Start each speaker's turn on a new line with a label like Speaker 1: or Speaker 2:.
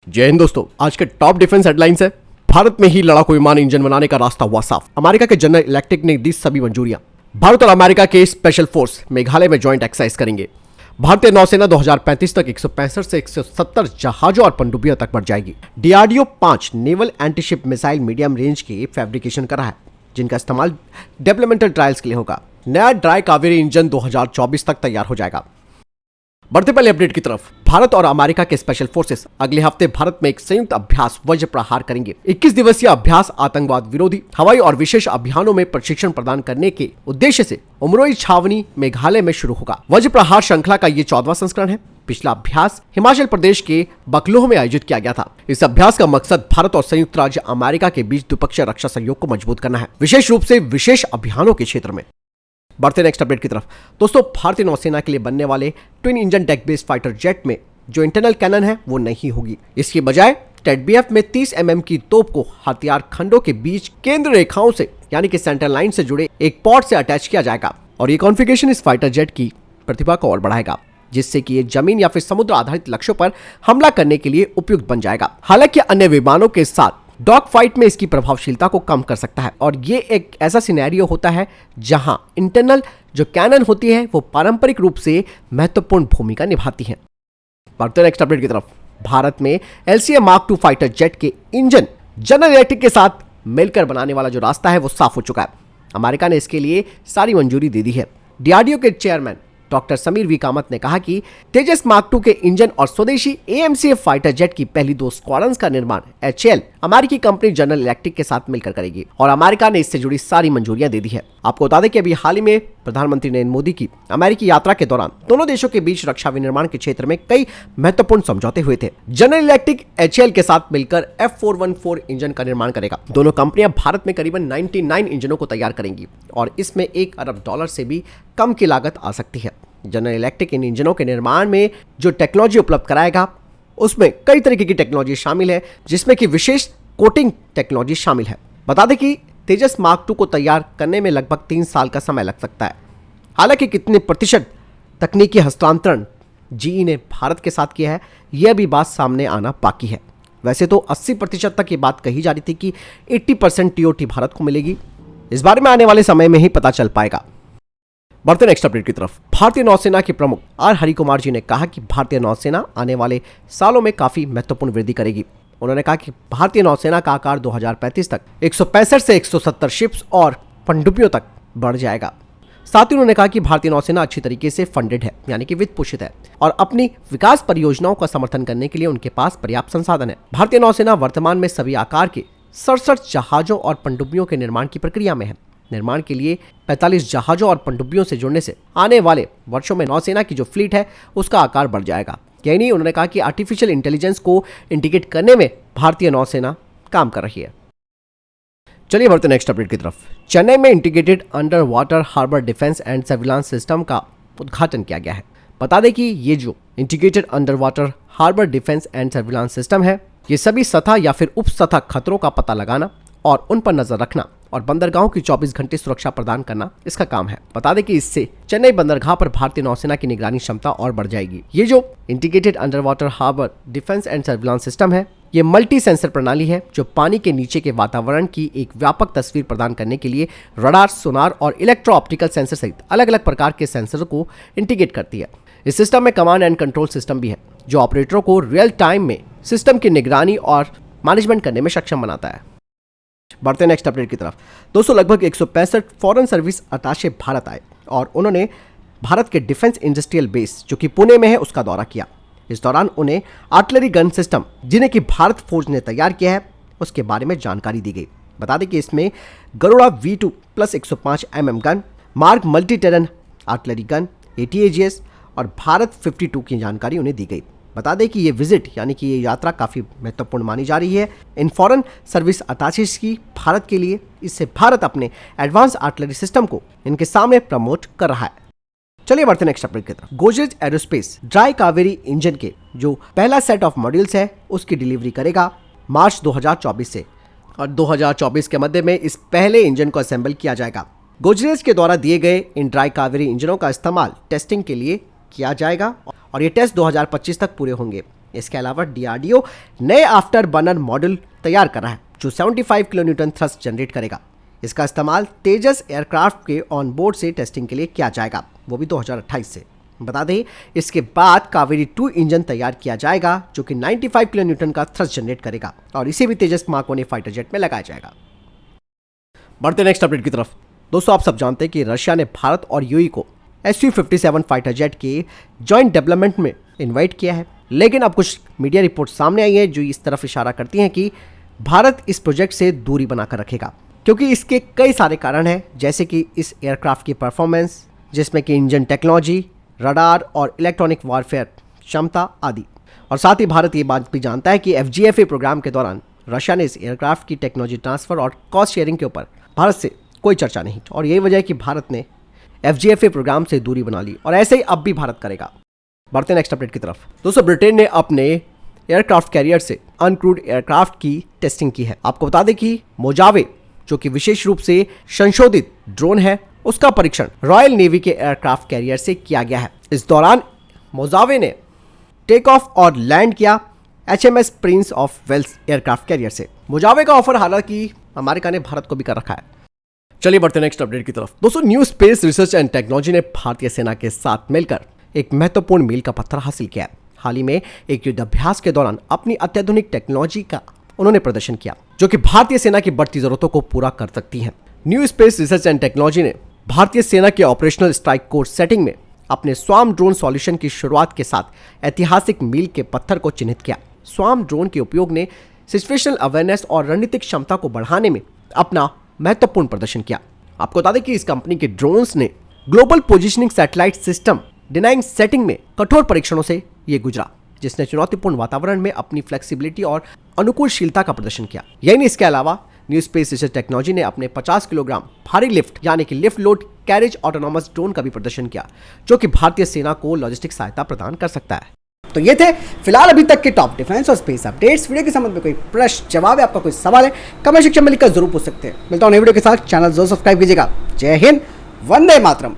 Speaker 1: जय हिंद दोस्तों, आज के टॉप डिफेंस हेडलाइंस है। भारत में ही लड़ाकू विमान इंजन बनाने का रास्ता हुआ साफ। अमेरिका के जनरल इलेक्ट्रिक ने दी सभी मंजूरियां। भारत और अमेरिका के स्पेशल फोर्स मेघालय में ज्वाइंट एक्सरसाइज करेंगे। भारतीय नौसेना 2035 तक 165 से 170 जहाजों और पनडुब्बियों तक बढ़ जाएगी। DRDO 5 naval antiship missile medium range के फैब्रिकेशन कर रहा है, जिनका इस्तेमाल डेवलपमेंटल ट्रायल्स के लिए होगा। नया ड्राई कावेरी इंजन 2024 तक तैयार हो जाएगा। बढ़ते पहले अपडेट की तरफ, भारत और अमेरिका के स्पेशल फोर्सेस अगले हफ्ते भारत में एक संयुक्त अभ्यास वज्र प्रहार करेंगे। 21 दिवसीय अभ्यास आतंकवाद विरोधी हवाई और विशेष अभियानों में प्रशिक्षण प्रदान करने के उद्देश्य से उमरोई छावनी मेघालय में शुरू होगा। वज्र प्रहार श्रृंखला का ये 14वां संस्करण है। पिछला अभ्यास हिमाचल प्रदेश के बकलोह में आयोजित किया गया था। इस अभ्यास का मकसद भारत और संयुक्त राज्य अमेरिका के बीच द्विपक्षीय रक्षा सहयोग को मजबूत करना है, विशेष रूप से विशेष अभियानों के क्षेत्र में। बढ़ते नेक्स्ट अपडेट की तरफ दोस्तों, भारतीय नौसेना के लिए बनने वाले twin engine deck based fighter jet में जो इंटरनल कैनन है वो नहीं होगी। इसके बजाय टेडबीएफ में 30 mm की तोप को हथियार खंडों के बीच केंद्र रेखाओं से यानी कि सेंट्रल लाइन से जुड़े एक पॉड से अटैच किया जाएगा और ये कॉन्फ़िगरेशन इस फाइटर जेट की प्रतिभा को और बढ़ाएगा, जिससे कि ये जमीन या फिर समुद्र आधारित लक्ष्यों पर हमला करने के लिए उपयुक्त बन जाएगा। हालांकि अन्य विमानों के साथ डॉग फाइट में इसकी प्रभावशीलता को कम कर सकता है और ये एक ऐसा सिनेरियो होता है जहां इंटरनल जो कैनन होती है वो पारंपरिक रूप से महत्वपूर्ण भूमिका निभाती है। बढ़ते नेक्स्ट अपडेट की तरफ, भारत में LCA Mark II fighter jet के इंजन जनरल इलेक्ट्रिक के साथ मिलकर बनाने वाला जो रास्ता है वो साफ हो चुका है। अमेरिका ने इसके लिए सारी मंजूरी दे दी है। डीआरडीओ के chairman doctor Sameer V Kamat ने कहा कि तेजस मार्क II के इंजन और स्वदेशी AMCF फाइटर जेट की पहली 2 स्क्वाड्रंस का निर्माण HAL अमेरिकी कंपनी जनरल इलेक्ट्रिक के साथ मिलकर करेगी और अमेरिका ने इससे जुड़ी सारी मंजूरियां दे दी है। आपको बता दें कि अभी हाल ही में प्रधानमंत्री नरेंद्र मोदी की अमेरिकी यात्रा के दौरान दोनों देशों के बीच रक्षा विनिर्माण के क्षेत्र में कई महत्वपूर्ण समझौते हुए थे। जनरल इलेक्ट्रिक HAL के साथ मिलकर F414 इंजन का निर्माण करेगा। दोनों कंपनियां भारत में करीबन 99 इंजनों को तैयार करेंगी और इसमें $1 अरब से भी कम की लागत आ सकती है। जनरल इलेक्ट्रिक इन इंजनों के निर्माण में जो टेक्नोलॉजी उपलब्ध कराएगा उसमें कई तरीके की टेक्नोलॉजी शामिल है, जिसमें कि विशेष कोटिंग टेक्नोलॉजी शामिल है। बता दें कि तेजस मार्क II को तैयार करने में लगभग 3 साल का समय लग सकता है। हालांकि कितने प्रतिशत तकनीकी हस्तांतरण GE ने भारत के साथ किया है यह भी बात सामने आना बाकी है। वैसे तो 80% तक ये बात कही जा रही थी कि 80% TOT भारत को मिलेगी। इस बारे में आने वाले समय में ही पता चल पाएगा। बढ़ते नेक्स्ट अपडेट की तरफ, भारतीय नौसेना के प्रमुख आर हरिकुमार जी ने कहा कि भारतीय नौसेना आने वाले सालों में काफी महत्वपूर्ण वृद्धि करेगी। उन्होंने कहा कि भारतीय नौसेना का आकार 2035 तक 165 से 170 शिप्स और पनडुब्बियों तक बढ़ जाएगा। साथ ही उन्होंने कहा कि भारतीय नौसेना अच्छी तरीके से फंडेड है, यानी कि वित्त पोषित है और अपनी विकास परियोजनाओं का समर्थन करने के लिए उनके पास पर्याप्त संसाधन है। भारतीय नौसेना वर्तमान में सभी आकार के 67 जहाजों और पनडुब्बियों के निर्माण की प्रक्रिया में है। निर्माण के लिए 45 जहाजों और पनडुब्बियों से जुड़ने से आने वाले वर्षों में नौसेना की जो फ्लीट है उसका आकार बढ़ जाएगा। यही नहीं, उन्होंने कहा कि आर्टिफिशियल इंटेलिजेंस को इंटीग्रेट करने में भारतीय नौसेना काम कर रही है। चलिए बढ़ते नेक्स्ट अपडेट की तरफ। चेन्नई में integrated under water harbour defence and surveillance system का उद्घाटन किया गया है। बता दें कि ये जो integrated under water harbour defence and surveillance system है ये सभी सतह या फिर उप सतह खतरों का पता लगाना और उन पर नजर रखना और बंदरगाहों की 24 घंटे सुरक्षा प्रदान करना इसका काम है। बता दें कि इससे चेन्नई बंदरगाह पर भारतीय नौसेना की निगरानी क्षमता और बढ़ जाएगी। ये जो integrated under water harbour defence and surveillance system है ये मल्टी सेंसर प्रणाली है जो पानी के नीचे के वातावरण की एक व्यापक तस्वीर प्रदान करने के लिए रडार, सोनार और इलेक्ट्रो ऑप्टिकल सेंसर सहित अलग अलग प्रकार के सेंसर को इंटीग्रेट करती है। इस सिस्टम में कमांड एंड कंट्रोल सिस्टम भी है जो ऑपरेटरों को रियल टाइम में सिस्टम की निगरानी और मैनेजमेंट करने में सक्षम बनाता है। बढ़ते नेक्स्ट अपडेट की तरफ दोस्तों, लगभग 165 फॉरेन सर्विस अटाशे भारत आए और उन्होंने भारत के डिफेंस इंडस्ट्रियल बेस जो कि पुणे में है उसका दौरा किया। इस दौरान उन्हें आर्टिलरी गन सिस्टम जिन्हें कि भारत फौज ने तैयार किया है उसके बारे में जानकारी दी गई। बता दें कि इसमें Garuda V2 plus 105 mm gun, mark multi terrain artillery gun, ATAGS और भारत 52 की जानकारी उन्हें दी गई। बता दें कि ये विजिट यानी कि ये यात्रा काफ़ी महत्वपूर्ण मानी जा रही है इन फॉरेन सर्विस अटैचेस की भारत के लिए। इससे भारत अपने एडवांस आर्टिलरी सिस्टम को इनके सामने प्रमोट कर रहा है। चलिए बढ़ते नेक्स्ट अपडेट की तरफ। Godrej aerospace dry Kaveri engine के जो पहला सेट ऑफ मॉड्यूल्स है उसकी डिलीवरी करेगा मार्च 2024 से और 2024 के मध्य में इस पहले इंजन को असेंबल किया जाएगा। गोदरेज के द्वारा दिए गए इन ड्राई कावेरी इंजनों का इस्तेमाल टेस्टिंग के लिए किया जाएगा और ये टेस्ट 2025 तक पूरे होंगे। इसके अलावा डीआरडीओ नए आफ्टर बर्नर मॉडल तैयार कर रहा है जो 75 किलो न्यूटन थ्रस्ट जनरेट करेगा। इसका इस्तेमाल तेजस एयरक्राफ्ट के ऑन बोर्ड से टेस्टिंग के लिए किया जाएगा, वो भी 2028 से। बता दें इसके बाद कावेरी 2 इंजन तैयार किया जाएगा जो कि 95 किलो न्यूटन का थ्रस्ट जनरेट करेगा और इसे भी तेजस मार्क 1 फाइटर जेट में लगाया जाएगा। बढ़ते नेक्स्ट अपडेट की तरफ। दोस्तों आप सब जानते हैं कि रशिया ने भारत और यूएई को Su-57 फाइटर जेट के जॉइंट डेवलपमेंट में इन्वाइट किया है, लेकिन अब कुछ मीडिया रिपोर्ट सामने आई है जो इस तरफ इशारा करती हैं कि भारत इस प्रोजेक्ट से दूरी बनाकर रखेगा, क्योंकि इसके कई सारे कारण हैं, जैसे कि इस एयरक्राफ्ट की परफॉर्मेंस, जिसमें कि इंजन टेक्नोलॉजी, रडार और इलेक्ट्रॉनिक वारफेयर क्षमता आदि। और साथ ही भारत ये बात भी जानता है कि FGFA प्रोग्राम के दौरान रशिया ने इस एयरक्राफ्ट की टेक्नोलॉजी ट्रांसफर और कॉस्ट शेयरिंग के ऊपर भारत से कोई चर्चा नहीं, और यही वजह है कि भारत ने FGFA प्रोग्राम से दूरी बना ली और ऐसे ही अब भी भारत करेगा। बढ़ते नेक्स्ट अपडेट की तरफ। दोस्तों ब्रिटेन ने अपने एयरक्राफ्ट कैरियर से अनक्रूड एयरक्राफ्ट की टेस्टिंग की है। आपको बता दें कि मोजावे जो कि विशेष रूप से संशोधित ड्रोन है, उसका परीक्षण रॉयल नेवी के एयरक्राफ्ट कैरियर से किया गया है। इस दौरान मोजावे ने टेक ऑफ और लैंड किया HMS Prince of Wales aircraft carrier से। मोजावे का ऑफर हालांकि अमेरिका ने भारत को भी कर रखा है। चलिए बढ़ते नेक्स्ट अपडेट की तरफ। दोस्तों new space research and technology ने भारतीय सेना के साथ मिलकर एक महत्वपूर्ण मील का पत्थर हासिल किया है। हाल ही में एक युद्धाभ्यास के दौरान अपनी अत्याधुनिक टेक्नोलॉजी का उन्होंने प्रदर्शन किया जो कि भारतीय सेना की बढ़ती जरूरतों को पूरा कर सकती है। New space research and technology ने भारतीय सेना के ऑपरेशनल स्ट्राइक कोर्स सेटिंग में अपने स्वार्म ड्रोन सॉल्यूशन की शुरुआत के साथ ऐतिहासिक मील के पत्थर को चिन्हित किया। स्वार्म ड्रोन के उपयोग ने सिचुएशनल अवेयरनेस और रणनीतिक क्षमता को बढ़ाने में अपना महत्वपूर्ण प्रदर्शन किया। आपको बता दें कि इस कंपनी के ड्रोन्स ने global positioning satellite system denying setting में कठोर परीक्षणों से ये गुजरा, जिसने चुनौतीपूर्ण वातावरण में अपनी फ्लेक्सिबिलिटी और अनुकूलशीलता का प्रदर्शन किया। यही नहीं, इसके अलावा न्यू स्पेस रिसर्च टेक्नोलॉजी ने अपने 50 किलोग्राम भारी लिफ्ट यानी कि lift load carriage autonomous drone का भी प्रदर्शन किया, जो कि भारतीय सेना को लॉजिस्टिक सहायता प्रदान कर सकता है।
Speaker 2: तो ये थे फिलहाल अभी तक के टॉप डिफेंस और स्पेस अपडेट्स। वीडियो के संबंध में कोई प्रश्न जवाब है, आपका कोई सवाल है, कमेंट सेक्शन में लिखकर जरूर पूछ सकते हैं। मिलता हूं नई वीडियो के साथ। चैनल जरूर सब्सक्राइब कीजिएगा। जय हिंद, वंदे मातरम।